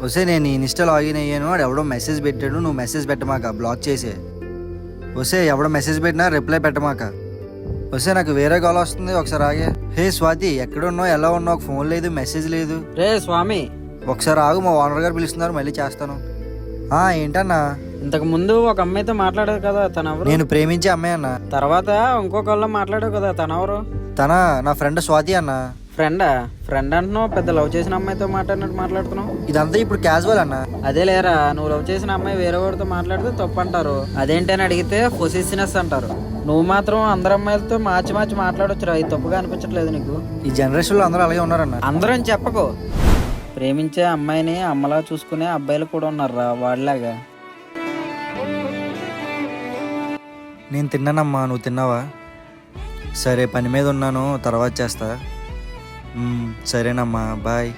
వస్తే నేను నీ ఇన్స్టా లాగిన్ అయ్యాను, వాడు ఎవడో మెసేజ్ పెట్టాడు, నువ్వు మెసేజ్ పెట్టమాక, బ్లాక్ చేసే. వస్తే ఎవడో మెసేజ్ పెట్టినా రిప్లై పెట్టమాక. వస్తే నాకు వేరే కాల్ వస్తుంది, ఒకసారి ఆగే. హే స్వాతి, ఎక్కడున్నావు, ఎలా ఉన్నావు, ఫోన్ లేదు, మెసేజ్ లేదు. రే స్వామి, ఒకసారి ఆగు, మా ఓనర్ గారు పిలుస్తున్నారు, మళ్ళీ చేస్తాను. ఏంటన్నా? ఇంతకు ముందు ఒక అమ్మాయితో మాట్లాడావు కదా, తనెవరు? నేను ప్రేమించే అమ్మాయి అన్న. తర్వాత ఇంకొకళ్ళ మాట్లాడావు కదా, తనెవరు? తన నా ఫ్రెండ్ స్వాతి అన్న. ఫ్రెండ్ అంటున్నావు, పెద్ద లవ్ చేసిన అమ్మాయితో మాట్లాడినట్టు మాట్లాడుతున్నావు. ఇదంతా ఇప్పుడు క్యాజువల్ అన్న. అదే లేరా, నువ్వు లవ్ చేసిన అమ్మాయి వేరే వాడితో మాట్లాడితే తప్పు అంటారు. అదేంటని అడిగితే పొసిసినెస్ అంటారు. నువ్వు మాత్రం అందరు అమ్మాయిలతో మార్చి మాట్లాడొచ్చురా, ఇది తప్పుగా అనిపించట్లేదు నీకు? ఈ జనరేషన్ లో అందరూ అలాగే ఉన్నారన్న. అందరం చెప్పకు. ప్రేమించే అమ్మాయిని అమ్మలా చూసుకునే అబ్బాయిలు కూడా ఉన్నారా వాళ్ళలాగా. నేను తిన్నానమ్మా, నువ్వు తిన్నావా? సరే, పని మీద ఉన్నాను, తర్వాత చేస్తా. సరేనమ్మా, బాయ్.